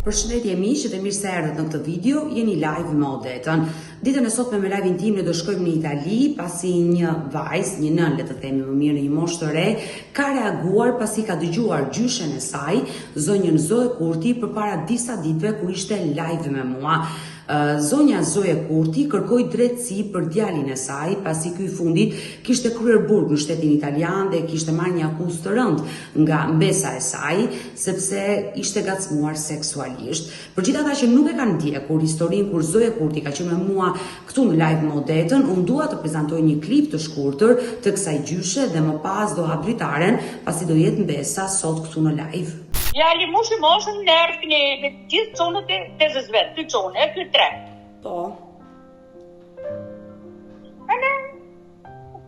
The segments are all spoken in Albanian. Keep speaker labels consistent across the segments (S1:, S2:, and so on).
S1: Përshëndetje miq, dhe mirë se erdhët në këtë video. Jeni live me Odetën. Ditën e sotme me live-in tim ne do shkojmë në Itali, pasi një vajzë, një nën, le të themi më mirë, një moshë të re, ka reaguar pasi ka dëgjuar gjyshen e saj, zonjën Zoe Kurti, përpara disa ditëve kur ishte live me mua. Zonja Zoe Kurti kërkoi drejtësi për djalin e saj pasi ky i fundit kishte kryer burg në shtetin italian dhe kishte marrë një akuzë të rëndë nga mbesa e saj sepse ishte gacmuar seksualisht. Për gjithë ata që nuk e kanë ndjekur historinë kur Zoe Kurti ka qenë me mua këtu në live me Odetën, unë dua të prezantoj një klip të shkurtër të kësaj gjyshe dhe më pas do ha dritaren pasi do jetë mbesa sot këtu në live.
S2: Djali moshën në erë në gjithë zonët e tezës vetë, ty zonë, e këtë tre.
S1: Po.
S2: Ene,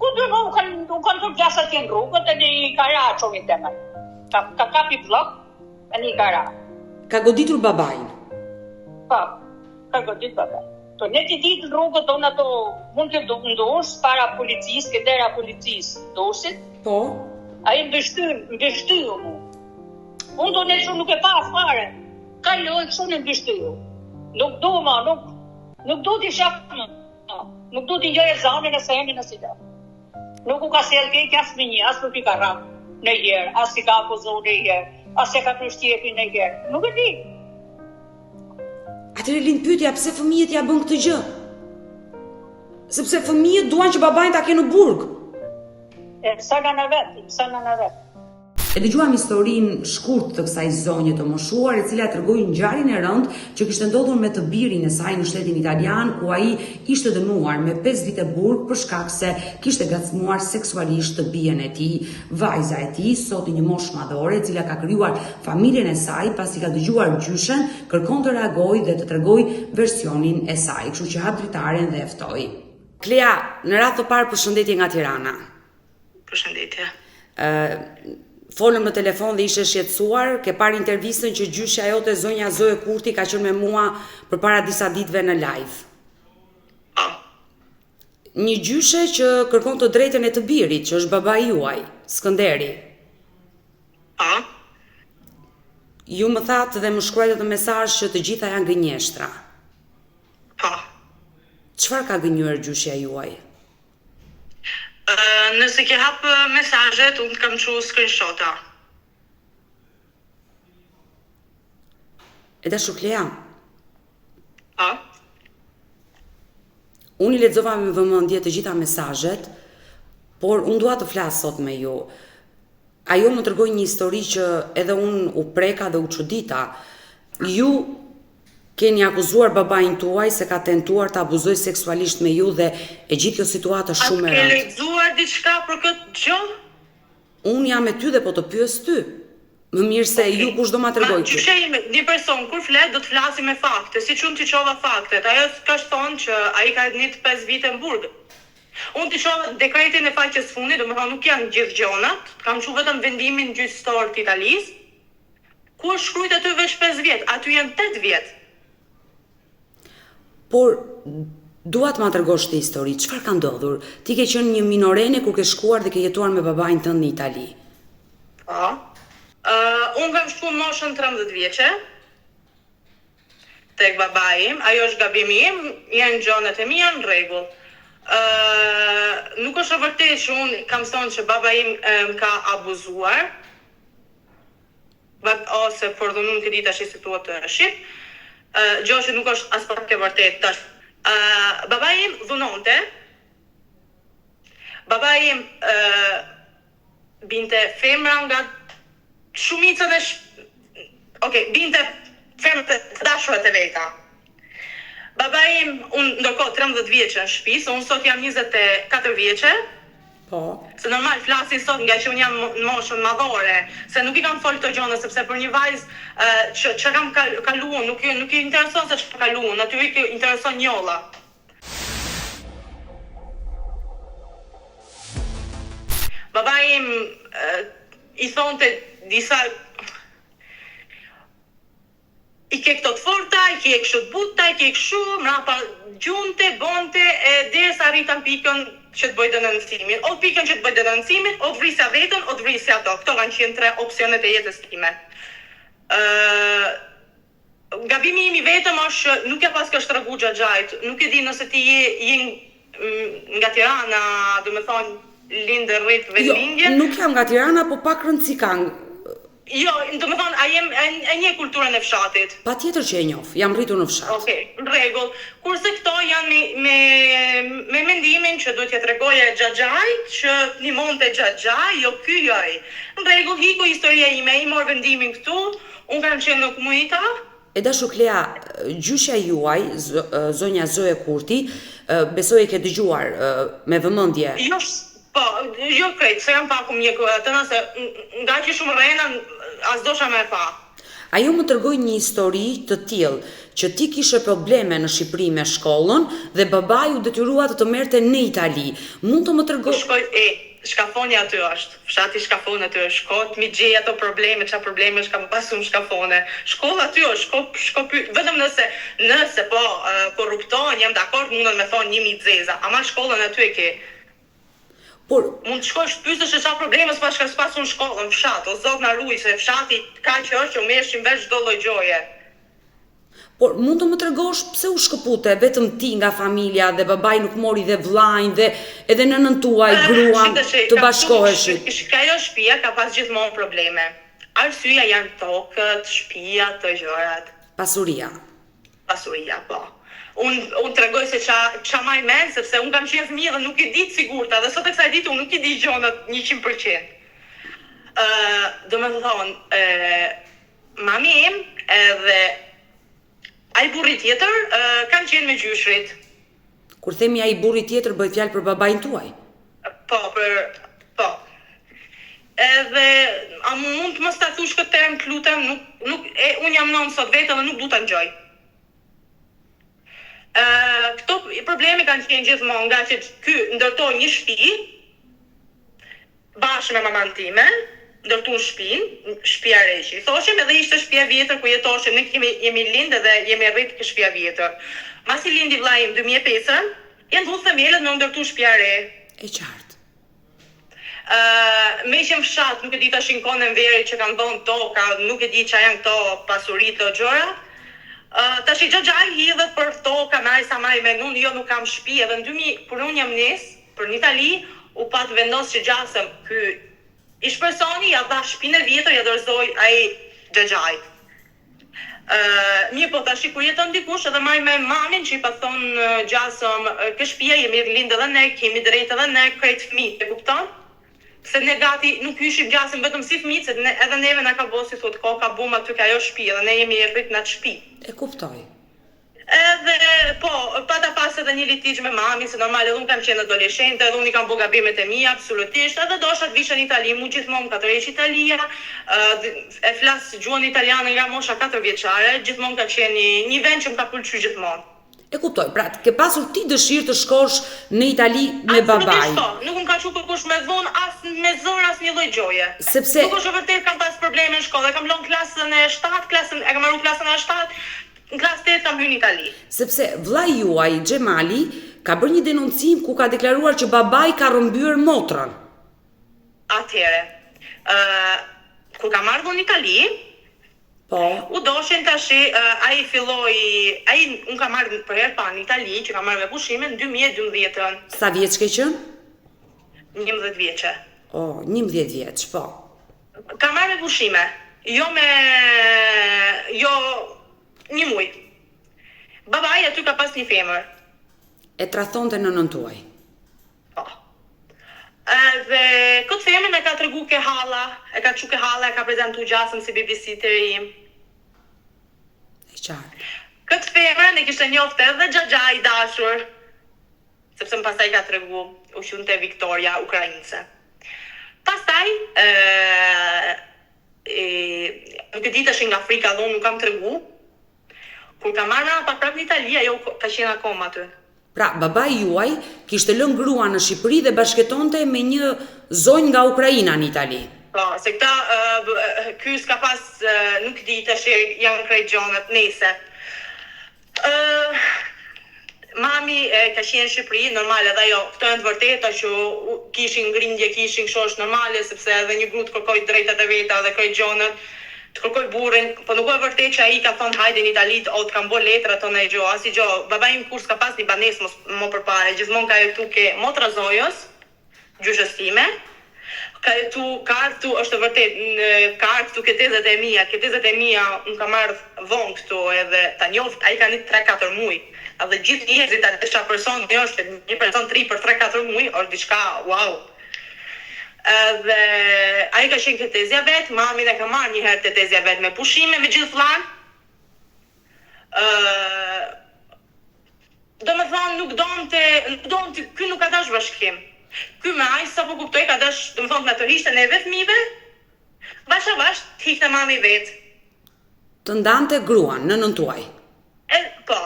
S2: ku dhe më kanë të gjasa të në rrugët e një i kara qomi të me. Ka kapi vlog e një i kara.
S1: Ka goditur babajnë?
S2: Pa, ka goditur babajnë. To ne të ditë në rrugët do në to mund të ndosh para policisë, këdera policisë dosit.
S1: Po.
S2: A i mbështyju mu. Unë do në shumë nuk e pa fare, ka lojnë shumë në mbështyju. Nuk do ma, nuk do t'i shakë më, nuk do t'i njoj e zamin e sejemi në sida. Nuk u ka selë kejtë asë me një, asë nuk i ka ramë në herë, asë i ka apozohë në herë, asë e ka kryshtjepi në herë. Nuk e di.
S1: Atëre lind pyetja pse fëmijët ja bën këtë gjë? Sepse fëmijët duan që babajnë ta kenë në burg.
S2: Sa nga në vetë.
S1: E dëgjuam historinë shkurt të kësaj zonje të moshuar, e cila tregoi ngjarjen e rëndë që kishte ndodhur me të birin e saj në shtetin italian, ku ai ishte dënuar me 5 vite burg për shkak se kishte gacmuar seksualisht të bijen e tij. Vajza e tij, sot një moshë madhore, e cila ka krijuar familjen e saj pasi ka dëgjuar gjyshen, kërkon të reagojë dhe të tregojë versionin e saj, kështu që hap dritaren dhe e ftoi. Klea, në radhë të parë përshëndetje nga Tirana.
S3: Përshëndetje.
S1: Folëm në telefon dhe ishe shqetësuar, ke parë intervistën që gjyshja jote zonja Zoe Kurti ka qenë me mua përpara disa ditëve në live.
S3: Po.
S1: Një gjyshe që kërkon të drejtën e të birit, që është babai juaj, Skënderi.
S3: Po.
S1: Ju më thatë dhe më shkruajtë të mesazh që të gjitha janë gënjeshtra.
S3: Po.
S1: Çfarë ka gënjur gjyshja juaj?
S3: Nëse ke hapë mesazhet, unë kam çu screenshot-a.
S1: E dashur Klea.
S3: Po.
S1: Unë i lexova me vëmendje të gjitha mesazhet, por unë dua të flas sot me ju. Ajo më tregoi një histori që edhe unë u preka dhe u çudita. Ju keni akuzuar babain tuaj se ka tentuar të abuzojë seksualisht me ju dhe e gjithë kjo situatë është shumë e rëndë.
S3: A ke lexuar diçka për këtë gjë?
S1: Unë jam me ty dhe po të pyes ty. Më mirë se ju kush do ma tregoj ty.
S3: Një person kur flet do të flasi me fakte, siç unë t'i çova faktet. Ajo ka thonë që ai ka dhënë 5 vite në burg. Unë t'i çova dekretin e faqes fundit, domethënë nuk janë gjithë gjonat, kam çu vetëm vendimin gjyqësor të Italisë. Ku është shkruajtur aty veç 5 vjet, aty janë 8 vjet.
S1: Por dua të ma tregosh të histori, çfarë ka ndodhur? Ti ke qenë një minorene kur ke shkuar dhe ke jetuar me babain tënd në Itali.
S3: Po. Unë kam shkuar moshën 13 vjeçe tek babai im, ajo është gabimi im, janë gjonat e mia në rregull. Nuk është e vërtetë që unë kam thonë që babai im më ka abuzuar. Ose fordhunun këtë ditë tash si thuhet të shqip. Gjë që nuk është as pak e vërtetë tash. Babai im dhunonte. Babai im binte femra nga shumica dhe binte femra të dashurat e veta. Babai im, unë ndërkohë 13 vjeçë në shtëpi, unë sot jam 24 vjeçe.
S1: Po.
S3: Se normal flasin sot nga që unë jam në moshën madhore, se nuk i kam folë të gjona, sepse për një vajzë që kam kaluar, nuk i intereson se që kaluar, natyrisht i intereson njolla. Babai im i thonte disa i ke këto të forta, i ke kështu të buta, i ke kështu, mrapa gjunte, bonte, e derisa arritan pikën që të bëj denoncimin. O pikën që të bëj denoncimin, o të vrisja vetën, o të vrisja ato. Këto kanë qenë 3 opsionet e jetës time. gabimi im I vetëm është nuk e pas ka shtregu xhaxhait. Nuk e di nëse ti je nga Tirana, do me thonë lindë rrit vendlindje.
S1: Jo, nuk jam nga Tirana, po pak rëndësi kanë.
S3: Jo, do me thonë, a një kulturën e fshatit?
S1: Pa tjetër që e njoh, jam rritur në fshat.
S3: Okej, në rregull. Kurse këto janë me mendimin që duhet t'ja tregoje xhaxhait, që nimonte xhaxhai, jo ky joj. Në rregull, hiku historia ime, I mor vendimin këtu, unë kam qenë në komunita.
S1: E dashur Klea, gjyshja juaj, zonja Zoe Kurti, besoj e ke dëgjuar me vëmendje.
S3: Jo krejt, se jam paku mjeku atë nëse nga që shumë rena, as dosha me pa.
S1: Ajo më tërgoj një histori të tillë, që ti kishe probleme në Shqipëri me shkollën dhe babaju detyrua të merrte në Itali. Mund të më tërgoj...
S3: Shkafoni aty është, fshati Shkafoni aty është, shkot mi gjej ato probleme, qa probleme është kam pasur në Shkafone. Shkolla aty është, vetëm nëse po korruptohen, jam dakord, mundën me thonë 1000 zeza, ama shkollën aty e ke.
S1: Por
S3: mund të shkosh pyesësh se çfarë probleme s'pasun në shkollë, në fshat, o zot na ruaj se fshati ka që është që merrshim veç çdo lloj gjoje.
S1: Por mund të më tregosh pse u shkëpute vetëm ti nga familja dhe babai nuk mori dhe vllajin dhe edhe nënën tuaj, gruan të bashkoheshin?
S3: Ajo shtëpia ka pas gjithmonë probleme. Arsyeja janë tokët, shtëpia, të gjërat.
S1: Pasuria,
S3: po. Unë tregoj se qa maj men, sepse unë kam qenë fëmijë dhe nuk I ditë sigurta, dhe sot e kësaj ditë unë nuk I di gjonat 100%. Do me të thonë, mami im edhe ai burri tjetër kanë qenë me gjyshrit.
S1: Kur themi ai burri tjetër, bëhet fjalë për babain tuaj?
S3: Po. Edhe, a mund të mos ta thush këtë term, lutem, unë jam nën sot vetë dhe nuk du ta ngjoj. Këto probleme kanë qenë gjithmonë nga që ky ndërtoi një shtëpi bashkë me mamën time, ndërtuan shtëpia re që I thoshim, edhe ishte shtëpia vjetër ku jetoshim, ne jemi lindë dhe jemi rritë ke shtëpia vjetër. Masi lindi vllai im 2005, janë dhënë themelët me ndërtu shtëpia re.
S1: E qartë.
S3: Me ishim fshat, nuk e di tash në veri që kanë dhënë toka, nuk e di çfarë janë këto pasuritë të gjëra. Tash I xhaxhai hidhet për toka, sa marri me unë, jo nuk kam shtëpi, edhe në 2000 kur unë jam për në Itali, u pat vendos që gjasëm ky ish personi ja dha shtëpinë e vjetër, ja dorëzoi ai xhaxhait. Mirë po tash kur jeton dikush edhe marr me mamin që I pa thonë gjasëm, kë shtëpia jemi lindë edhe ne, kemi drejtë edhe ne, krejt fëmijë, e kupton? Se ne gati nuk hyshim gjasëm vetëm si fëmijë, se edhe neve na ka bosi thot koka bum aty ka ajo shtëpi, edhe ne jemi rrit në atë shtëpi.
S1: E kuptoj.
S3: Edhe po, pata pas edhe një litigj me mamin, se normal edhe unë kam qenë adoleshente, edhe unë I kam bo gabimet e mia, absolutisht, edhe dosha të visha në Itali, mu gjithmonë ka tërheq Italia, e flas gjuhën italiane nga mosha 4 vjeçare, gjithmonë ka qenë një vend që më ka pëlqyer gjithmonë.
S1: E kuptoj, pra ke pasur ti dëshirë të shkosh në Itali me babai.
S3: Nuk më ka qenë kërkush me dhon as me zor as një lloj gjoje.
S1: Sepse
S3: nuk është vërtet kam pas probleme në shkollë, kam lënë klasën e 7, e kam marrë klasën e 7, në klasë 8 kam hyrë në Itali. Sepse
S1: vllai juaj Xhemali ka bërë një denoncim ku ka deklaruar që babai ka rrëmbyer motrën.
S3: Atëherë, kur kam ardhur në Itali,
S1: po,
S3: u doshin tash, unë kam marrë për herë parë në Itali, që kam marrë me pushime në 2012.
S1: Sa vjeç ke qenë?
S3: 11 vjeçe.
S1: 11 vjeç, po.
S3: Kam marrë me pushime, jo një muj. Babai aty ka pas një femër.
S1: E tradhonte nënën tuaj.
S3: Po. Dhe këtë femër e ka tregu ke halla, e ka çu ke halla, e ka prezantu gjasëm si babysitter im.
S1: E qartë.
S3: Këtë femër e kishte njoftë edhe xhaxhai I dashur, sepse më pastaj ka tregu, u qunte Victoria, ukraince. Pastaj, nuk e di tash nga Afrika, dhe unë nuk kam tregu. Kur ka marrë pa prap në Itali, ajo ka qenë akoma aty.
S1: Pra, babai juaj kishte lënë gruan në Shqipëri dhe bashkëtonte me një zonjë nga Ukraina në Itali.
S3: Po, se këta, ky s'ka pas, nuk di tash janë krejt gjonat, nese. Mami ka qenë në Shqipëri, normal edhe ajo, këto janë të vërteta që kishin grindje, kishin shosh normale, sepse edhe një grut kërkoi drejtat e veta dhe krejt gjonat. të kërkoj burrin, po nuk e vërtet që ai ka thonë hajde në Itali, o të kam bo letra tonë e gjo, asi gjo, baba im kur s'ka pas një banes më përpare, gjithmonë ka jetu ke motra zojës, gjyshës time, ka jetu kartu, është vërtet, në kartu ketezet e mia unë ka marrë vonë këtu edhe ta njoft, ai ka një 3-4 muj, edhe gjithë njerëzit atë çfarë person është, një person 3 për 3-4 muj, është diçka, wow. Dhe ai ka qenë tetezja vet, mamin e ka marrë një herë tetezja vet me pushime me gjithë vllain. Domethënë nuk donte, ky nuk ka dash bashkim. Ky me ai sapo kuptoj ka dash, domethënë me të hiqte neve fëmijëve. Bashkë të hiqte mami vet.
S1: Të ndante gruan, nënën tuaj.
S3: Po,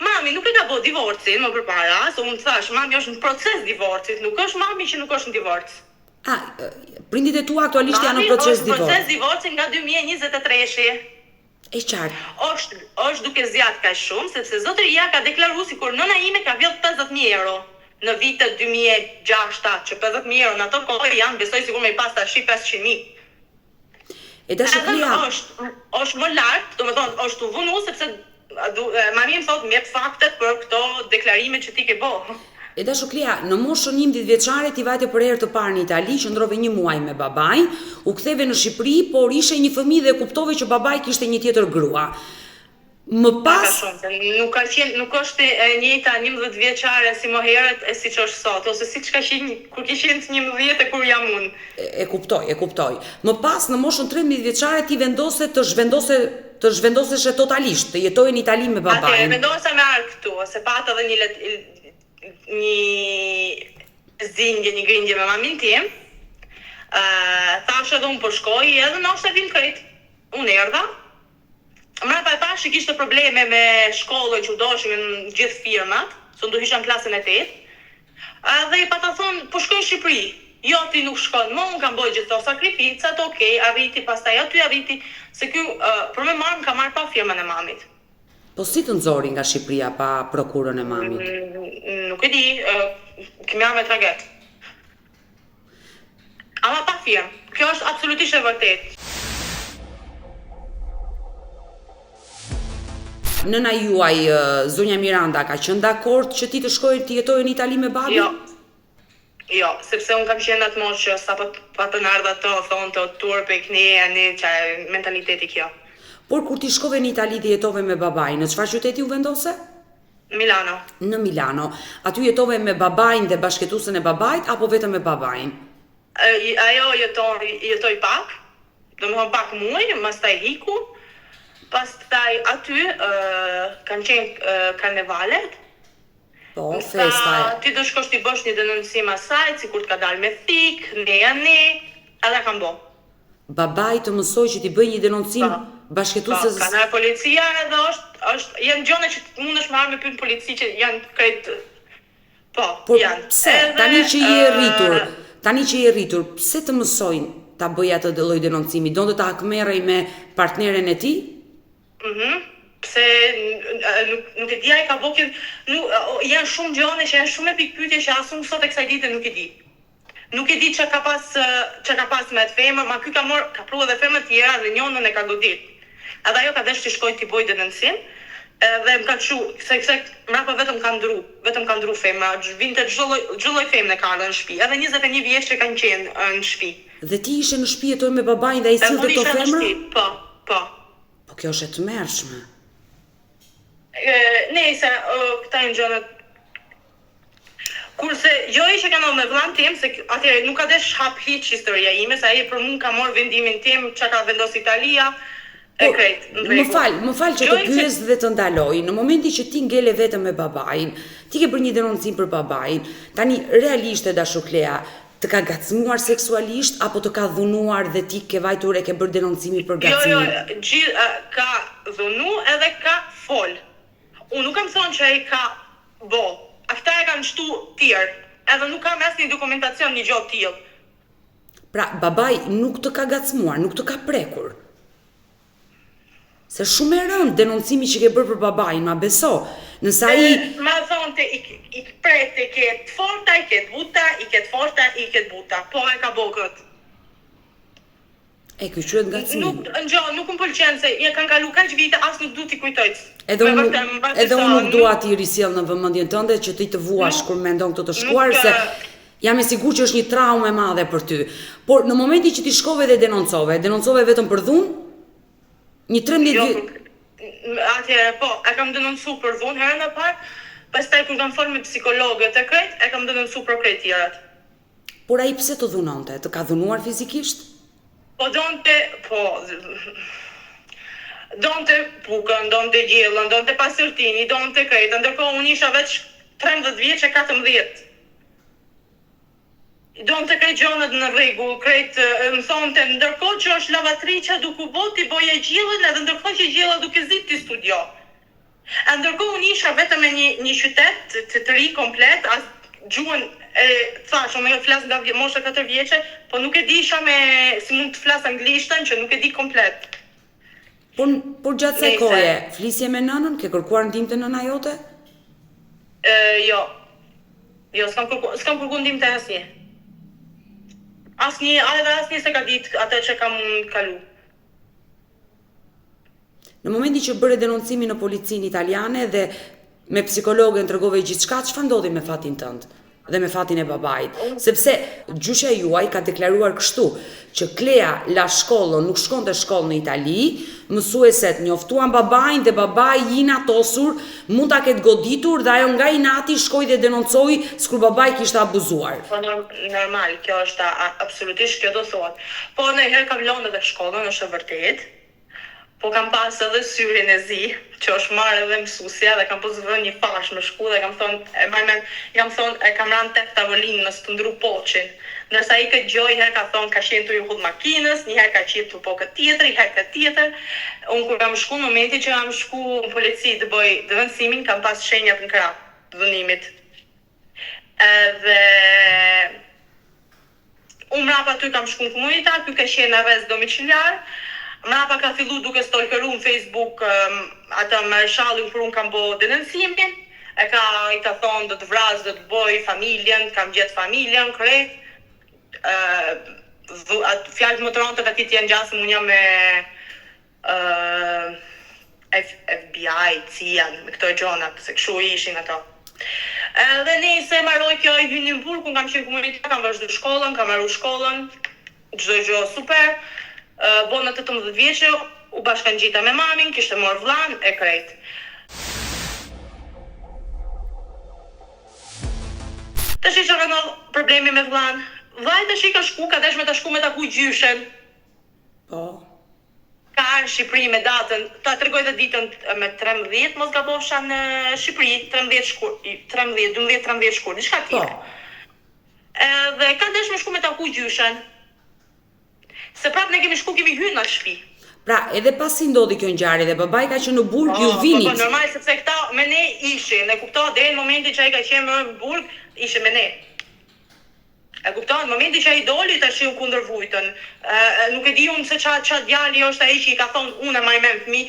S3: mami nuk e ka bërë divorcin më përpara, se unë thash, mami është në proces divorcit, nuk është mami që nuk është në divorc.
S1: Prindit e tua aktualisht janë në proces divorci.
S3: Mami është në proces divorci nga 2023-shi.
S1: E qartë.
S3: është duke zjat ka shumë, sepse zotëria ka deklaruar sikur nëna ime ka vjedh 50.000 euro në vitet 2006-7, që 50.000 euro në ato kohë janë, besoj sikur me i pas tash 500.000.
S1: E dashurlia
S3: është më lart, domethënë është u vënë sepse mami më thotë më jep faktet për këto deklarime që ti ke bërë.
S1: E dashurlia, në moshën 11 vjeçare ti vajte për herë të parë në Itali, qëndrove 1 muaj me babain, u ktheve në Shqipëri, por ishe një fëmijë dhe kuptove që babai kishte një tjetër grua. Më pas
S3: nuk është e njëjta 11 vjeçare si më herët e siç është sot, ose siç ka qenë kur ke qenë 11 e kur jam unë.
S1: E kuptoj. Më pas në moshën 13 vjeçare ti vendose të zhvendoseshe totalisht, të jetoje në Itali me babain.
S3: Atë vendosa me ark këtu, se pata edhe një zingje, një grindje me mamin tim. Thashë edhe unë po shkoj, edhe nështë e vim krejt. Unë erdha. Mrapa e pash që kishte probleme me shkollën që u doshin në gjithë firmat, se unë do hisha në klasën e 8. Dhe i pata thonë, po shkoj në Shqipëri. Jo, ti nuk shkon më, unë kam bojë gjithë të sakrificat, okej, arriti, pastaj aty arriti, se kjo për me marrë më ka marrë pa firmën e mamit.
S1: Po si të nxori nga Shqipëria pa prokurën e mamit?
S3: Nuk e di, kemi arë me traget. Ama pa firmë, kjo është absolutisht e vërtet.
S1: Nëna juaj, zonja Miranda, ka qenë dakord që ti të shkojë të jetoje në Itali me babin?
S3: Jo, sepse unë kam qenë atë moshë që sa pa të nardha të thonë të turpe, këneja, një mentaliteti kjo.
S1: Por kur ti shkove në Itali dhe jetove me babain, në çfarë qyteti u vendose?
S3: Milano.
S1: Në Milano. Aty jetove me babain dhe bashkëtuesën e babait apo vetëm me babain?
S3: Ajo jetoi pak, domethënë pak muaj, pastaj hiku. Pastaj aty kanë qenë karnevalet.
S1: Po, festa.
S3: Ti do shkosh ti bësh një denoncim asaj, sikur të ka dalë me thik, edhe kam bo.
S1: Babai të mësoj që ti bëj një denoncim bashkëtuesës.
S3: Ka në policia edhe janë gjone që mundesh me armë me pyet polici që janë krejt. Po, janë.
S1: Pse? Tani që je rritur, pse të mësojnë ta bëj atë lloj denoncimi? Donte ta hakmerrej me partneren e tij?
S3: Pse nuk e di ai ka bokën, janë shumë gjone që janë shumë me pikpyetje që as unë sot e kësaj dite nuk e di. Nuk e di çka ka pas me atë femër, ma ky ka pru edhe femër tjera dhe njënën e ka godit. Edhe ajo ka desh të shkoj t'i boj denoncim, dhe më ka çu, se mrapa vetëm ka ndru femra, vinte çdo lloj femre ka ardhur në shtëpi, edhe 21 vjeç që kanë qenë në shtëpi.
S1: Dhe ti ishe në shtëpi jetoj me babain dhe ai sillte to femra?
S3: Po.
S1: Po kjo është e tmerrshme.
S3: Nëse këta janë gjërat. Kurse jo që kanë me vllan tim, se atëherë nuk ka desh hap hiç historia ime, se ai për mua ka marrë vendimin tim, çka ka vendosur Italia.
S1: Më fal që të pyes dhe të ndaloj. Në momentin që ti ngele vetëm me babain, ti ke bërë një denoncim për babain. Tani realisht e dashur Klea, të ka gacmuar seksualisht apo të ka dhunuar dhe ti ke vajtur e ke bërë denoncimi për gacim?
S3: Jo, ka dhunu edhe ka fol. Unë nuk kam thonë që ai ka bo. Ata e kanë shtu tjerë, edhe nuk kam asnjë dokumentacion një gjë tillë.
S1: Pra, babai nuk të ka gacmuar, nuk të ka prekur. Se shumë e rëndë denoncimi që ke bërë për babain, ma beso. Nësa
S3: ma thonte, i prete, i ketë forta, i ketë buta, i ketë forta, i ketë buta. Po e ka bo këtë.
S1: E ky quhet ngacmim.
S3: Nuk më pëlqen se kanë kalu kaq vite as nuk du t'i kujtoj.
S1: Edhe unë nuk dua ti risjell në vëmendjen tënde që ti të vuash kur mendon këtë të shkuar se jam e sigurt që është një traumë e madhe për ty. Por në momentin që ti shkove dhe denoncove vetëm për dhunë? Një 13
S3: Atëherë po, e kam denoncu për dhunë herën e parë, pastaj kur kam folur me psikologët e krejt, e kam denoncu për krejt tjerat.
S1: Por ai pse të dhunonte? Të ka dhunuar fizikisht?
S3: Po donte bukën, donte gjellën, donte pasërtini, donte krejt, ndërkohë unë isha veç 13 vjeç e 14. Donte krejt gjonët në rregull, krejt më thonte ndërkohë që është lavatriçja duke bot ti boje gjellën edhe ndërkohë që gjella duke zit ti studio. Ndërkohë unë isha vetëm në një qytet të ri komplet, as gjuhën thash, unë flas nga mosha 4 vjeçe, po nuk e disha si mund të flas anglishtën që nuk e di komplet.
S1: Por gjatë kësaj kohe, flisje me nënën, ke kërkuar ndihmë te nëna jote?
S3: Jo. Jo, s'kam kërkuar ndihmë te asnjë. Asnjë se ka ditë atë që kam kalu.
S1: Në momentin që bëre denoncimin në policinë italiane dhe me psikologën tregove gjithçka, çfarë ndodhi me fatin tënd dhe me fatin e babait? Sepse gjyqja juaj ka deklaruar kështu që Klea la shkollën, nuk shkonte shkollë në Itali, mësueset njoftuan babain dhe babai i inatosur mund ta ketë goditur dhe ajo nga inati shkoi dhe denoncoi sikur babai kishte abuzuar.
S3: Po normal, kjo është absolutisht kjo do thotë. Po në herë kam lënë edhe shkollën, është e vërtetë. Po kam pas edhe syrin e zi, që është marrë edhe mësusja dhe kam po zëvën një fash më shku dhe kam thonë, e kam ranë tek tavolinë në së të ndru poqin. Nërsa i këtë gjoj, herë ka thonë, ka shenë të ju hudë makinës, një herë ka qitë të po këtë tjetër, i herë këtë tjetër. Unë kur kam shku, në momenti që kam shku në polici të bëj dëvëndësimin, kam pas shenjat në krap të dhënimit. Dhe unë mrapa ty kam shku në komunitat, ty ka shenë arrest domiciliar. Mrapa ka fillu duke stalkeru në Facebook atë marshallin kur unë kam bo denoncimin, i ka thonë do të vras, do të boj familjen, kam gjetë familjen, krejt. Fjallë më të rëndë të ti janë gjasëm, unë jam me FBI, CIA, me këto e gjonat, se këshu ishin ato. Dhe nëse marroj kjo i hynë në burg, unë kam qenë komunitet, kam vazhdu shkollën, kam marru shkollën, çdo gjë super. Bona 18 vjeçë, u bashkangjita me mamin, kishte morë vllan e krejt. Tash që ka ndodhur problemi me vllan. Vllai tash ka shku, ka desh me ta shku me taku gjyshen. Po. Ka në Shqipëri me datën, ta tregoj dhe ditën me 13, mos gabofsha në Shqipëri, 12-13 shkurt, diçka tjetër. Dhe ka desh me shku me taku gjyshen. Se prapë ne kemi shku, kemi hyrë në shtëpi.
S1: Pra, edhe pasi ndodhi kjo ngjarje dhe babai ka qenë në burg, ju vinit.
S3: Po normal, sepse këta me ne ishin, e kuptoj deri në momentin që ai ka qenë në burg, ishte me ne. E kuptoj, në momentin që ai doli tash u kundërvujtën. Nuk e di unë se ç'a djali është ai që i ka thonë unë më me fëmijë,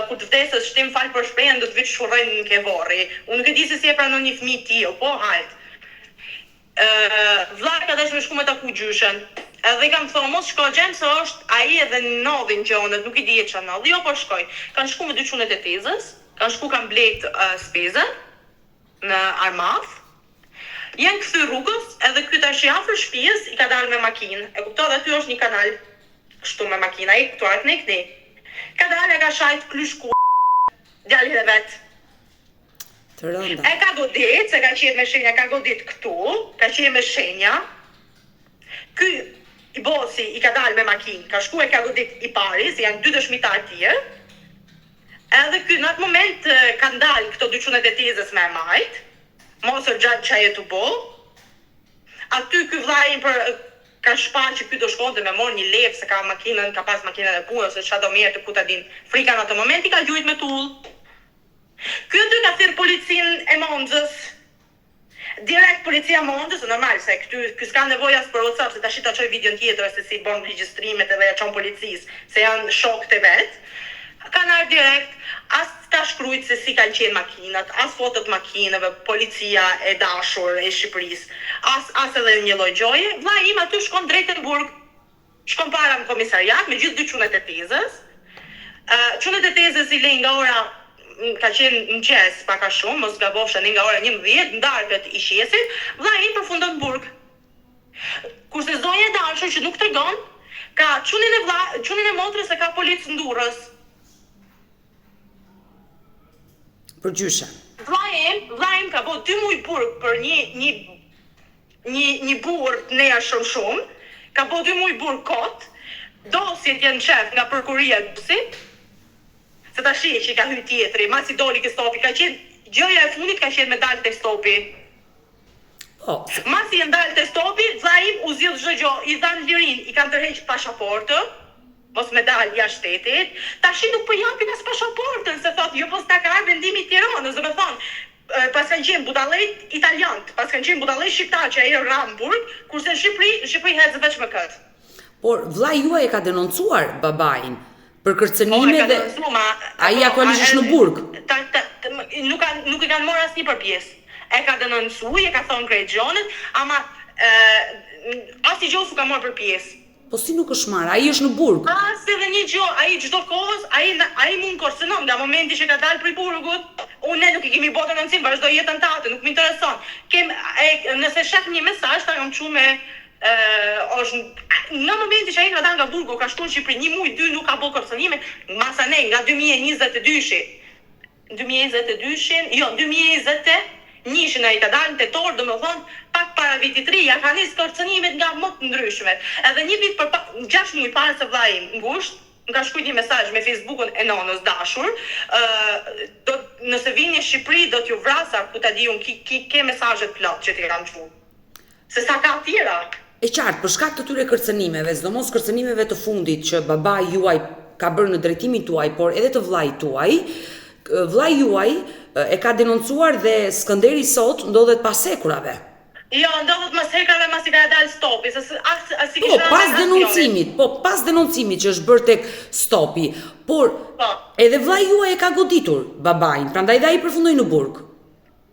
S3: kur të vdesësh shtim fal për shprehjen do të vish shurrën në kevorri. Unë nuk e di se si e pranon një fëmijë tillë, po hajt. Vllai ka dashur me shku me taku gjyshen. Edhe kam thonë, mos shko gjemë, se është ai edhe nodhin gjonët, nuk i di e që nodhi, jo po shkoj. Kanë shku me dy qunet e tezës, kanë shku kanë blejt spezën në Armath, janë këthy rrugës, edhe këtë tash i afër shtëpisë i ka dalë me makinë. E kuptoj, dhe aty është një kanal kështu me makina, i këtu atë këni. Ka dalë e ka shajt klysh ku djali dhe vetë.
S1: Të rënda.
S3: E ka godit, se ka qenë me shenja, ka godit këtu, ka qenë me shenja. Ky i bosi i ka dalë me makinë, ka shku e ka godit i pari, se janë 2 dëshmitar tjerë. Edhe ky në atë moment ka ndalë këto dy qunet e tezës me majt, mosër gjatë që aje të bo. Aty ky vllai ka shpar që ky do shkonte me morë një lep, se ka makinën, ka pas makinën e punës, se qa do mirë të ku ta din frika në atë moment, i ka gjujt me tull. Ky aty ka thirr policinë e Monzës. Direkt policia Monzës, normal se ky s'ka nevojë as për WhatsApp, se tash ta çoj videon tjetër se si bën regjistrimet edhe ja çon policisë, se janë shokët e vet. Kanë ardhur direkt, as ta shkruajt se si kanë qenë makinat, as fotot makinave, policia e dashur e Shqipërisë, as edhe një lloj gjoje. Vllai im aty shkon drejt në burg. Shkon para në komisariat me gjithë dy çunet e tezës. Çunet e tezës i lejnë nga ora ka qenë në qes paka shumë, mos gabofsha nga ora 11, ndarkët i qesit, vllai im përfundon në burg. Kurse zonja e dashur që nuk tregon, ka çunin e motrës e ka policë Durrës.
S1: Për gjyshe.
S3: Vllai im ka bërë 2 muaj burg për një burr të nejashëm shumë, ka bërë 2 muaj burg kot, dosjet janë qef nga prokuria e Busit, se ta shi që i ka hyrë tjetri, masi doli ke stopi, ka qenë gjëja e fundit ka qenë me dalë te stopi. Masi e ndalë te stopi, vllai im u zgjidh çdo gjë, i dhan lirin, i kanë tërheq pasaportën, mos me dalë jashtë shtetit. Tashi nuk po japin as pasaportën, se thotë, jo po s'ta ka ardhur vendimi i Tiranës, do të thonë, pas kanë qenë budallëjt italianë, pas kanë qenë budallëjt shqiptarë që ai në Hamburg, kurse në Shqipëri hecë veç më këtë.
S1: Por vllai juaj e ka denoncuar babain për kërcënime dhe ai aktualisht në burg.
S3: Nuk e kanë marrë asnjë përpjesë. E ka denoncuar, e ka thonë krejt gjonet, ama asnjë gjë s'u ka marrë përpjesë.
S1: Po si nuk është marrë? Ai është në burg.
S3: As edhe një gjë, ai çdo kohës, ai mund kërcënon nga momenti që ka dalë prej burgut. Unë nuk i kemi bërë denoncim, vazhdoj jetën tate, nuk më intereson. Nëse shef një mesazh, ta kam çu me në momenti që ai ka dalë nga burgu, ka shkuar në Shqipëri 1 muaj, 2 nuk ka bërë kërcënime, masa ne nga 2022-shi. 2021 ai ka dalë në tetor, domethënë pak para vitit 3, ja ka nisë kërcënimet nga më të ndryshmet. Edhe një vit 6 muaj para se vllai im ngusht, më ka shkruar një mesazh me Facebookun e nonës dashur, nëse vini në Shqipëri do t'ju vrasa, ku ta di unë, ke mesazhet plot që t'i kam çuar. Se sa ka tjera.
S1: E qartë, për shkak të tyre kërcënimeve, sidomos kërcënimeve të fundit që babai juaj ka bërë në drejtimin tuaj, por edhe të vllait tuaj, vllai juaj e ka denoncuar dhe Skënderi sot ndodhet pas hekurave.
S3: Jo, ndodhet pas hekurave masi ka dalë stopi, se as i
S1: pas denoncimit që është bërë tek stopi, por edhe vllai juaj e ka goditur babain, prandaj dhe ai përfundoi në burg.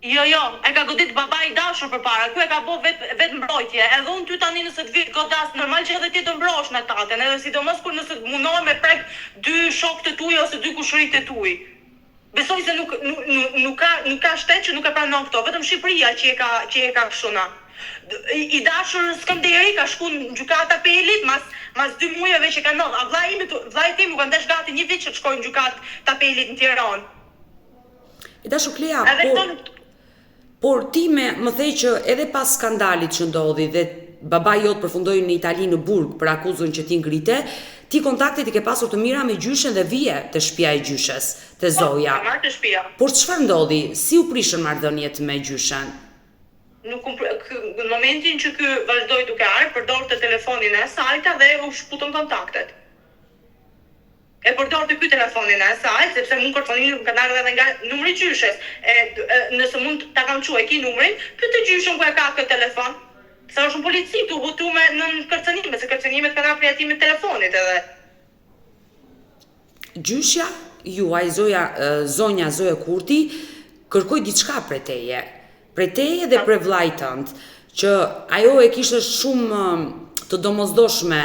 S3: Jo, e ka godit babai dashur përpara, ky e ka bërë vetë mbrojtje, edhe unë ty tani nëse të vit godas, normal që edhe ti të mbrosh në taten, edhe sidomos kur nëse mundohem me prek 2 shokët e tuaj ose 2 kushërit e tuaj. Besoj se nuk ka shtet që nuk e pranon këto, vetëm Shqipëria që e ka këshuna. I dashur Skënderi ka shku në gjykatë apelit mas 2 muajve që ka ndodhur, a vllai tim u ka ndesh gati 1 vit që të shkojë në gjykatë të apelit në Tiranë.
S1: E dashur Klea, por ti më thej që edhe pas skandalit që ndodhi dhe babai jot përfundoi në Itali në burg për akuzën që ti ngrite, ti kontaktet i ke pasur të mira me gjyshen dhe vije te shtëpia e gjyshes, te Zoja.
S3: Te shtëpia.
S1: Por çfarë ndodhi? Si u prishën marrëdhëniet me gjyshen?
S3: Në momentin që ky vazhdoi duke ardhur, përdorte telefonin e saj dhe u shputën kontaktet. E përdorte ky telefonin e saj, sepse mund kërcënimi ka dalë edhe nga numri i gjyshes. Nëse mund ta kam quaj ki numrin, pyet gjyshen ku e ka këtë telefon. Sa është në polici tu votuar në kërcënime, se kërcënimet kanë prej atimit telefonit edhe.
S1: Gjyshja juaj zonja Zoja Kurti kërkoi diçka prej teje dhe prej vllait tënd, që ajo e kishte shumë të domosdoshme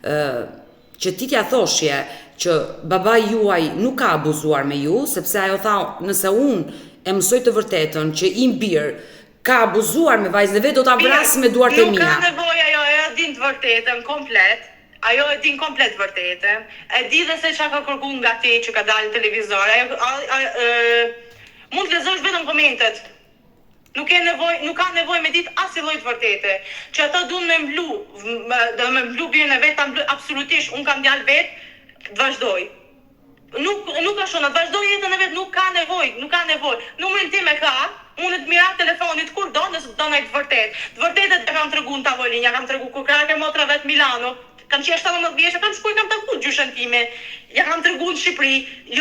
S1: që ti t'ja thoshje që babai juaj nuk ka abuzuar me ju, sepse ajo tha, nëse unë e mësoj të vërtetën që im bir ka abuzuar me vajzën e vet, do ta vras me duart e mia.
S3: Nuk ka nevojë, ajo e din të vërtetën komplet. Ajo e din komplet vërtetën. E di dhe se çka ka kërkuar nga ti që ka dalë në televizor. Mund të lexosh vetëm komentet. Nuk ka nevojë me ditë asnjë lloj të vërtete. Që ata duan me mblu birën e vet, ta mblu absolutisht. Un kam djalë vet, të vazhdoj. Nuk ka shona, të vazhdoj jetën e vet, nuk ka nevojë. Numrin tim e ka, unë të mirat telefonit kur do, nëse do në të vërtet. Të vërtetet e kam tregu në tavolinja, kam tregu kur krake motra vet Milano. Kam qenë 17 vjeçë, kam shkuar kam takuar gjyshen time. Ja kam tregu në Shqipëri, në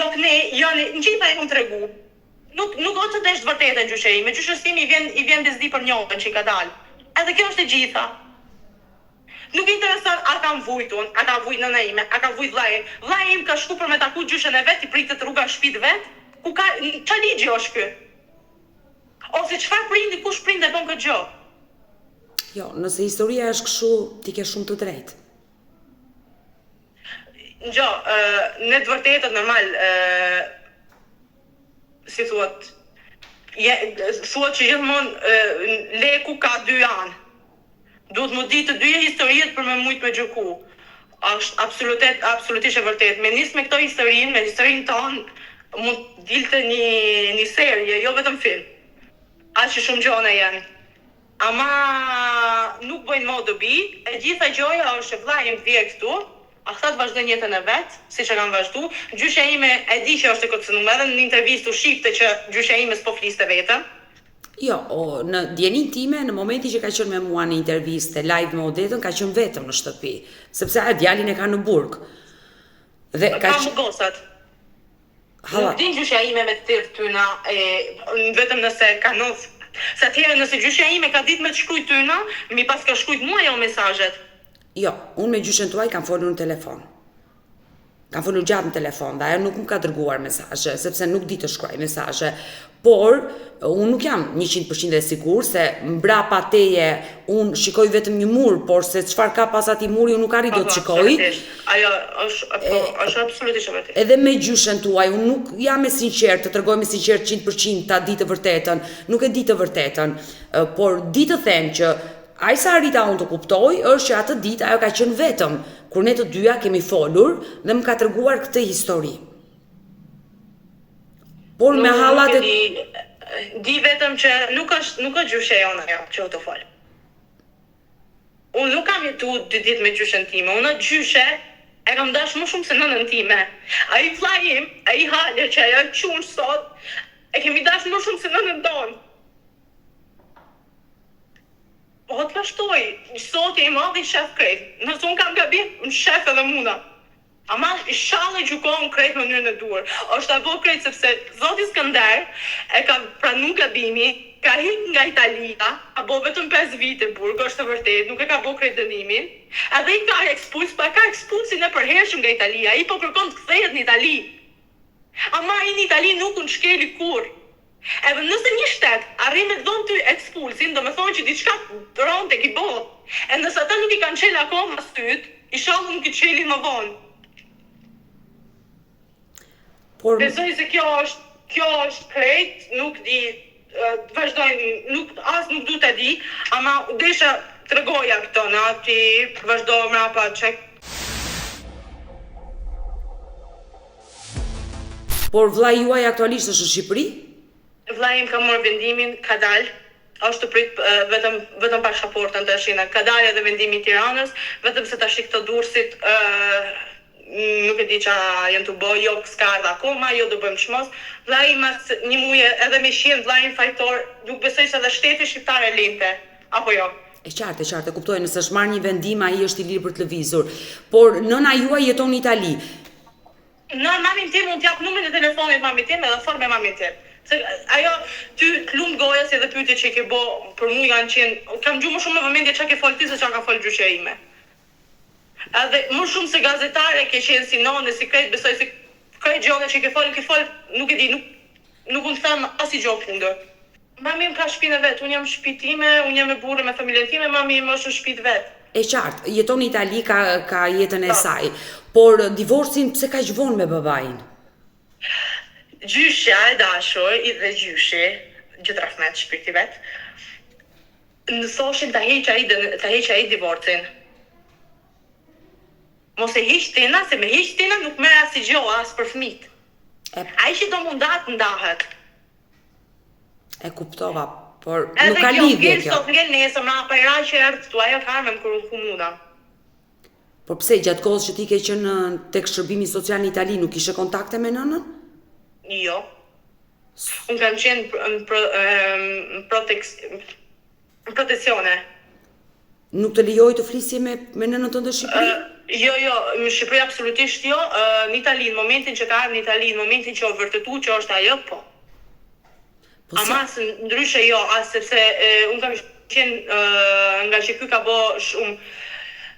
S3: gjitha e kam tregu. Nuk do të desh të vërtetën gjyshej, me gjyshës tim i vjen bezdi për njotën që i ka dalë. Edhe kjo është e gjitha. Nuk intereson a kam vujt unë, a ka vujt nëna ime, a ka vujt vllai. Vllai im ka shku për me taku gjyshën e vet, i pritet rruga shtëpit vet, ku ka çfarë ligji është ky? Ose çfarë prindi, kush prindi bën këtë gjë?
S1: Jo, nëse historia është kështu, ti ke shumë të drejtë.
S3: në të vërtetën normal, si thuat, thuat që gjithmonë leku ka dy anë. Duhet më ditë të dyja historiet për me mujtë me gjëku. Është absolutisht e vërtet. Me nis me këto historinë, me historinë tonë, mund dilte një serje, jo vetëm film. Aq shumë gjona janë. Ama nuk bëjnë më dobi, e gjitha gjoja është e vllai im vjen këtu, ata të vazhdojnë jetën e vet, siç e kanë vazhdu. Gjyshja ime e di që është e kërcënuar, edhe në intervistë u shifte që gjyshja ime s'po fliste vetëm.
S1: Jo, në djenin time, në momenti që ka qenë me mua në interviste live me Odetën, ka qenë vetëm në shtëpi, sepse djalin e ka në burg. Dhe
S3: ka më gosat. Nuk din gjyshja ime me të tërë tyna, vetëm nëse ka nëzë. Sa tjere nëse gjyshja ime ka ditë me të shkruj tyna, mi pas ka shkrujt mua jo mesazhet.
S1: Jo, unë me gjyshen tuaj kam folur në telefon. Kam folur gjatë në telefon, dhe ajo nuk më ka dërguar mesazhe, sepse nuk di të shkruaj mesazhe. Por, unë nuk jam 100% e sigur se mbrapa teje unë shikoj vetëm një mur, por se çfarë ka pas atij muri unë nuk arri do të shikoj.
S3: Ajo është absolutisht e vërtetë.
S1: Edhe me gjyshen tuaj, unë nuk jam e sinqert, të tregoj me sinqert 100% ta di të vërtetën, nuk e di të vërtetën, por di të them që ai sa arrita unë të kuptoj është që atë ditë ajo ka qenë vetëm, kur ne të dyja kemi folur dhe më ka treguar këtë histori. Por me hallat
S3: di vetëm që nuk është gjyshe jona ajo që u të fol. Unë nuk kam jetu 2 ditë me gjyshen time, unë gjyshe e kam dash më shumë se nënën time. Ai vllai im, ai hale që ajo qunë sot, e kemi dash më shumë se nënën tonë. Po të vazhdoj, sot e i madhi shef krejt, nësë unë kam gabim, në shef edhe muna. Ama i shallë gjukon krejt në njërën e duar. Është abo krejt sepse Zoti Skënder e ka pranu gabimi, ka hik nga Italia, ka bo vetëm 5 vite burg, është të vërtet, nuk e ka bo krejt dënimin, edhe i ka ekspuls, pa ka ekspulsin e përhershëm nga Italia, i po kërkon të kthehet në Itali. Ama i në Itali nuk unë shkeli kur. Edhe nëse një shtet arrin me dhon ty ekspulsin, do me thonë që diçka ron tek i bot. E nëse ata nuk i kanë qelë akoma syt, inshallah nuk i qelin më vonë. Besoj se kjo është krejt, nuk di, vazhdojnë, as nuk du të di, ama desha tregoja këto, na ti vazhdo mrapa çek.
S1: Por vllai juaj aktualisht është në Shqipëri?
S3: Vllai im ka marrë vendimin, ka dalë, është të prit vetëm pasaportën të shina, ka dalë edhe vendimi i Tiranës, vetëm se tash këto dursit nuk e di qa janë të bëj, jo s'ka ardhur akoma, jo do bëjmë çmos. Vllai im një muaj edhe me shien vllai im fajtor, nuk besoj se edhe shteti shqiptar e linte, apo jo.
S1: E qartë, kuptoj, nëse është marrë një vendim, ai është i lirë për të lëvizur. Por nëna juaj jeton në Itali.
S3: Në mamin tim mund t'jap numrin e telefonit mamit tim edhe fol me mamin tim. Se ajo ty t'lum goja si edhe pyetje që ke bo për mua janë qenë, kam gjumë më shumë me vëmendje çka ke fol ti se çka ka fol gjyqja ime. Edhe më shumë se gazetare ke qenë si nonë, si krejt, besoj se krejt gjone që ke fol, nuk e di, nuk unë them asnjë gjë kundër. Mami im ka shtëpinë e vet, unë jam në shtëpi time, unë jam me burrin me familjen time, mami im është në shtëpi vet.
S1: E qartë, jeton në Itali, ka jetën e saj, por divorcin pse kaq vonë me babain?
S3: Gjyshja e dashur, i dhe gjyshi, gjithë rahmet shpirti vet, nësoshin ta heq ai divorcin. Mos e hiq tina, se me hiq tina nuk merr asnjë gjë as për fëmijët. Ai që do mundat ndahet.
S1: E kuptova, por nuk ka lidhje kjo.
S3: Sot ngel nesër mrapa i raq erdh tu ajo Carmen kur u komuna.
S1: Por pse gjatë kohës që ti ke qenë tek shërbimi social në Itali nuk kishe kontakte me nënën?
S3: Jo. Unë kam qenë në protezione.
S1: Nuk të lejoj të flisje me nënën tënde në Shqipëri?
S3: Jo, në Shqipëri absolutisht jo. Në Itali, në momentin që ka ardhur në Itali, në momentin që o vërtetu që është ajo, po. Ama ndryshe jo, sepse unë kam qenë nga që ky ka bo shumë.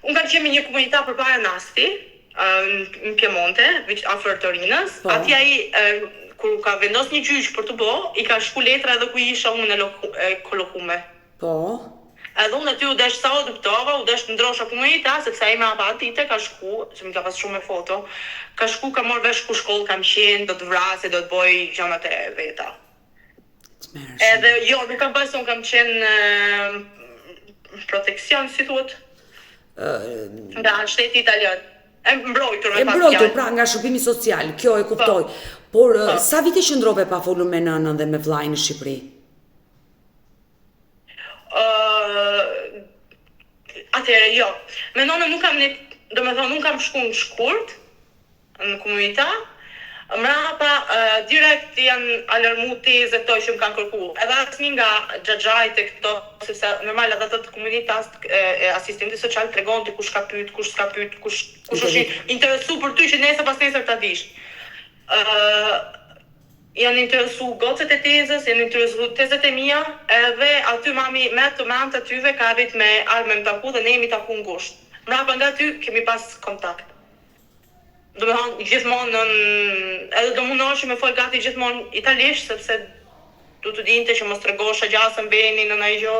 S3: Unë kam qenë me një komunitet përpara Nasti, në Piemonte, afër Torinës. Atje ai kur ka vendos një gjyq për të bo, i ka shku letra edhe ku isha unë e kollokume.
S1: Po.
S3: Edhe unë aty u desh sa u dëptova, u desh ndrosha komunita, sepse ai me hapa atite ka shku, që mi ka pas shumë me foto, ka shku, ka marrë vesh ku shkollë kam qenë, do të vrasë, do të bëj gjanat e veta. Edhe jo, nuk kam pas, unë kam qenë protekcion, si thuhet, nga shteti italian. E mbrojtur me pas
S1: mbrojtur, pra nga shërbimi social, kjo e kuptoj. Por sa vite qëndrove pa folur me nënën dhe me vllajën në Shqipëri?
S3: Atëherë, jo. Me nonën nuk kam nuk kam shku në shkurt, në komunita, mrapa direkt janë alarmu tezë këto që më kanë kërku. Edhe asnjë nga xhaxhajt e këto, sepse normal edhe të komunitas asistenti social tregonte kush ka pyet, kush s'ka pyet, kush është interesu për ty që nesër pas nesër ta dish. Janë interesu gocët e tezës, janë interesu tezët e mia, edhe aty mami me të mamë të tyve ka arrit me arme më taku dhe ne jemi taku ngusht. Mrapa nga ty kemi pas kontakt. Do me thonë gjithmonë edhe do mundohesh me fol gati gjithmonë italisht, sepse du të dinte që mos tregosha gjasën venin në ndonjë gjë,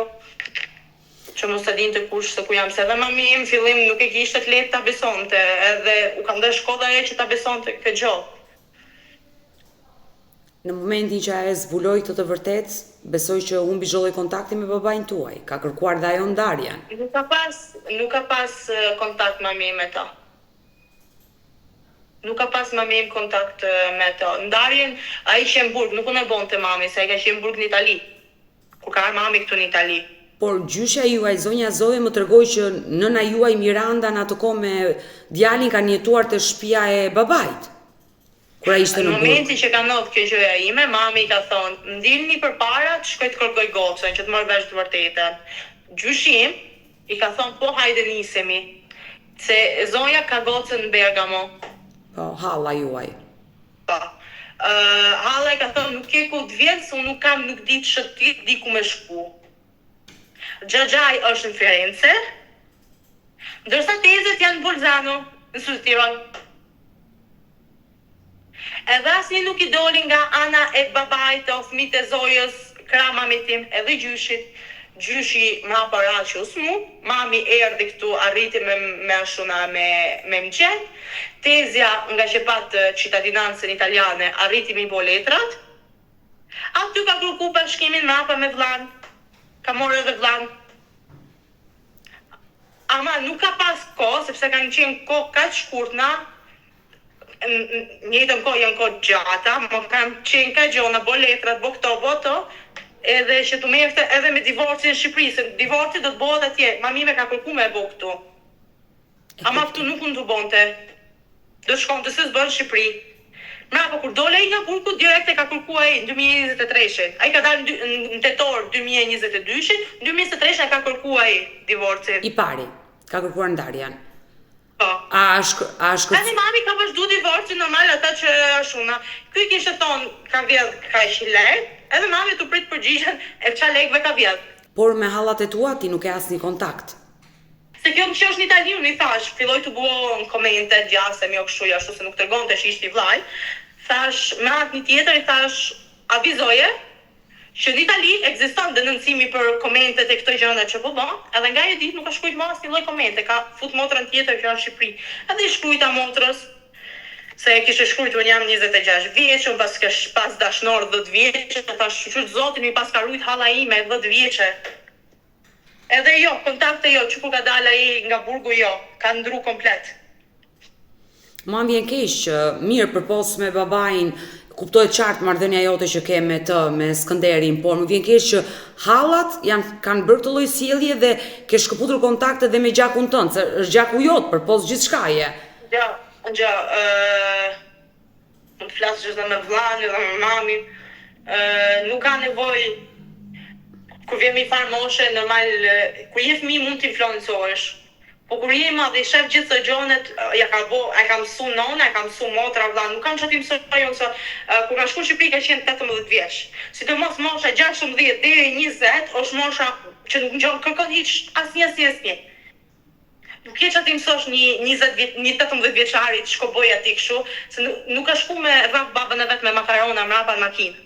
S3: që mos ta dinte kush se ku jam, se edhe mami im fillim nuk e kishte të lehtë ta besonte, edhe u kam dhënë shkolla e që ta besonte këtë gjë.
S1: Në momentin që ajo zbuloi këtë të vërtetë, besoj që humbi çdo kontakti me babain tuaj. Ka kërkuar dhe ajo ndarjen.
S3: Nuk ka pas kontakt mami me ta. Nuk ka pas mami im kontakt me ta. Ndarjen ai që në Burg, nuk unë e bonte mami, se ai ka qenë në Burg në Itali. Kur ka mami këtu në Itali.
S1: Por gjyshja juaj, zonja Zoe, më tregoi që nëna juaj Miranda në atë kohë me djalin kanë jetuar te shtëpia e babait. Kura ishte në Burg.
S3: Në momentin që ka ndodhur kjo gjëja ime, mami ka thonë, ndilni përpara të shkoj të kërkoj gocën, që të marr vesh të vërtetën. Gjyshim i ka thonë, po hajde nisemi, se zonja ka gocën në Bergamo.
S1: Po, halla juaj.
S3: Po. Halla i ka thonë, nuk ke ku të vjetë, se unë nuk di të shëtit, di ku me shku. Xhaxhai është në Firenze, ndërsa tezet janë në Bolzano, në Sultiron. Edhe asnjë nuk i doli nga ana e babait o fëmijët e Zojës, krah mamit tim, edhe gjyshit. Gjyshi mrapa raqës mu, mami erdhi këtu, arriti me ashuna me mqen. Tezja nga që patë cittadinancën italiane, arriti me i bo letrat. Aty ka kërku bashkimin mrapa me vlan, ka morë edhe vlan. Ama nuk ka pas kohë, sepse kanë qenë kohë kaq shkurtna, njëtën kohë janë kohë gjata, më kam qenë ka gjona, bo letrat, bo këto, edhe që të mefte edhe me divorcin në Shqipëri, se divorci do të bëhet atje, mami me ka kërku me e bo këtu. Ama këtu nuk unë të bonte, do shkonte se s'bën Shqipëri. Mrapa kur dole i nga Burgu, direkt e ka kërku ai në 2023. Ai ka dalë në tetor 2022, në 2023 e ka kërku ai divorcin.
S1: I pari, ka kërkuar ndarjen.
S3: Po.
S1: Ani
S3: mami ka vazhdu divorcin normal ata që ashuna. Ky kishte thonë ka vjedh kaq lek, edhe mami tu prit përgjigjen e ç'a lekëve ka vjedh.
S1: Por me hallat e tua ti nuk e asnjë kontakt.
S3: Se kjo më qosh në Itali, unë i thash, filloj të buo në komente gjase, jo kështu ashtu se nuk tregonte që ishte i vllaj. Thash, me atë një tjetër i thash, avizoje që në Itali ekziston denoncimi për komentet e këto gjëra që po bën, edhe nga e ditë nuk ka shkruajtur më asnjë lloj komente, ka fut motrën tjetër që është në Shqipëri. Edhe i shkruajta motrës se kishte shkruajtur jam 26 vjeç, un pas dashnor 10 vjeç, thash çu zotin mi pas ka rujt halla ime 10 vjeçe. Edhe jo, kontakte jo, që ku ka dalë ai nga Burgu jo, ka ndru komplet.
S1: Ma vjen keq që mirë përpos me babain, kuptohet qartë marrëdhënia jote që ke me të, me Skënderin, por më vjen keq që hallat kanë bërë këtë lloj sjellje dhe ke shkëputur kontakte dhe me gjakun tënd, se është gjaku jot përpos gjithçkaje.
S3: Ja, mund të flasësh edhe me vllain, edhe me mamin. Nuk ka nevojë. Kur vjen mi farë moshe, normal, kur je fëmijë mund të influencohesh. Po kur je madh i shef gjithë të gjonet, e ka mësu nona, e ka mësu motra, vlla, nuk kam që ti mësoj ajo, se kur ka shku në Shqipëri ka qenë 18 vjeç. Sidomos mosha 16 deri 20 është mosha që nuk kërkon hiç asnjë. Nuk ke që ti mësosh një 18 vjeçari që shko bëj ati kështu, se nuk ka shku me rraf babën e vet me makarona mrapa në makinë.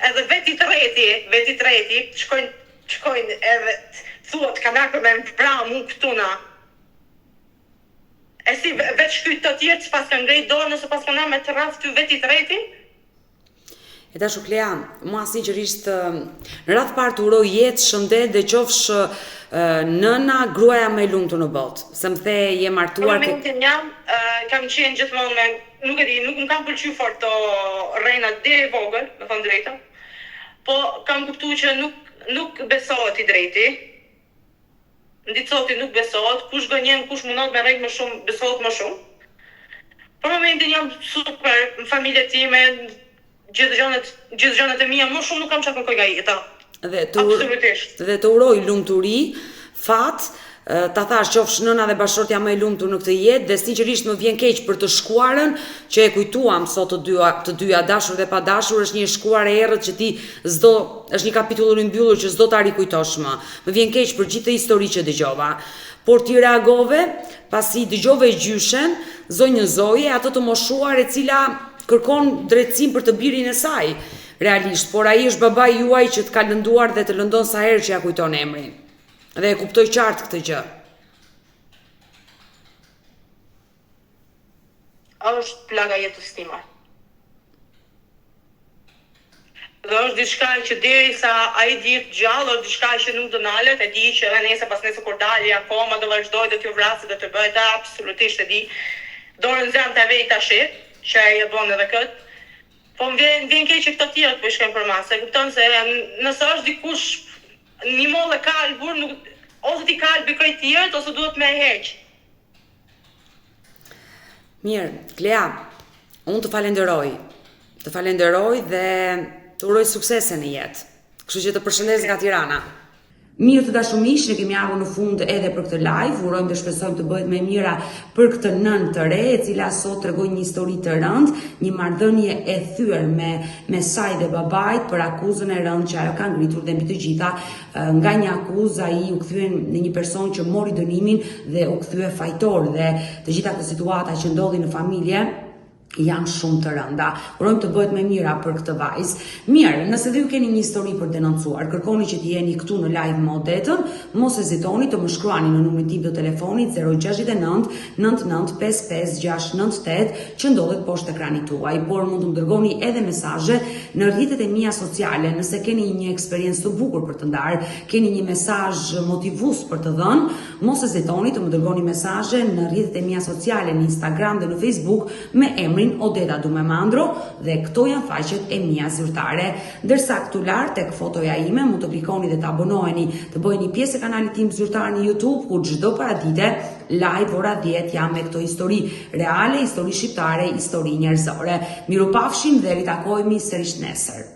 S3: Edhe veti treti, shkojnë shkojnë edhe thuat kanakë me mbra mu këtuna. E si veç ty të tjerë që pas kanë ngrejt dorë nëse pas kanë me të rraf ty veti të rejti?
S1: E ta Shuklea, mua sinqerisht në radh parë të uroj jetë, shëndet dhe qofsh nëna gruaja më e lumtur në botë. Se më the je martuar
S3: Në momentin jam, kam qenë gjithmonë me, nuk e di, nuk më kam pëlqyer fort të rrejna deri vogël, me thënë drejtën. Po kam kuptuar që nuk besohet i drejti. Ndicoti nuk besohet, kush gënjen, kush mundot me rrejt më shumë, besohet më shumë. Për momentin jam super, në familje time, gjithë gjërat e mia, më shumë nuk kam çfarë kërkoj nga jeta. Absolutisht.
S1: Dhe të uroj lumturi, fat, ta thash qofsh nëna dhe bashortja më e lumtur në këtë jetë, dhe sinqerisht më vjen keq për të shkuarën që e kujtuam sot të dyja dashur dhe pa dashur, është një shkuar e errët që ti është një kapitull i mbyllur që s'do ta rikujtosh më. Më vjen keq për gjithë histori që dëgjova. Por ti reagove, pasi dëgjove gjyshen, zonjën Zoje, atë të moshuar e cila kërkon drejtësim për të birin e saj, realisht, por ai është babai juaj që të ka lënduar dhe të lëndon sa herë që ja kujton emrin. Dhe e kuptoj qartë këtë gjë.
S3: Është plaga jetës time. Dhe është diçka që derisa ai di gjallë, është diçka që nuk do nalet, e di që edhe nesër pas nesër kur dalë akoma do vazhdoj dhe t'ju vrasë dhe të bëhet, absolutisht e di. Dorën zem të vej tash, që ai e bën edhe këtë. Po më vjen keq që këto tjerë po shkojnë për masë. E kupton se nëse është dikush një mollë e kalbur, ose ti kalbi krejt tjerët ose duhet me heq.
S1: Mirë, Klea, unë të falenderoj. Të falenderoj dhe të uroj suksese në jetë. Kështu që të përshëndes nga Tirana. Mirë të dashumish, ne kemi ardhur në fund edhe për këtë live. Urojmë dhe shpresojmë të bëhet më e mira për këtë nënë të re, e cila sot tregoi një histori të rëndë, një marrëdhënie e thyer me saj dhe babait për akuzën e rëndë që ajo ka ngritur, dhe mbi të gjitha nga një akuzë ai u kthyen në një person që mori dënimin dhe u kthye fajtor, dhe të gjitha këto situata që ndodhin në familje janë shumë të rënda. Urojmë të bëhet më mira për këtë vajzë. Mirë, nëse dhe ju keni një histori për denoncuar, kërkoni që të jeni këtu në live më odetën, mos hezitoni të më shkruani në numrin tim të telefonit 069 99 55 698 që ndodhet poshtë ekranit tuaj, por mund të më dërgoni edhe mesazhe në rrjetet e mia sociale. Nëse keni një eksperiencë të bukur për të ndarë, keni një mesazh motivues për të dhënë, mos hezitoni të më dërgoni mesazhe në rrjetet e mia sociale, në Instagram dhe në Facebook me emrin Odeta Dumemandro, dhe këto janë faqet e mia zyrtare. Ndërsa këtu lart tek fotoja ime mund të klikoni dhe të abonoheni, të bëheni pjesë e kanalit tim zyrtar në YouTube, ku çdo paradite live ora 10 jam me këto histori reale, histori shqiptare, histori njerëzore. Mirupafshim dhe ritakojmë sërish nesër.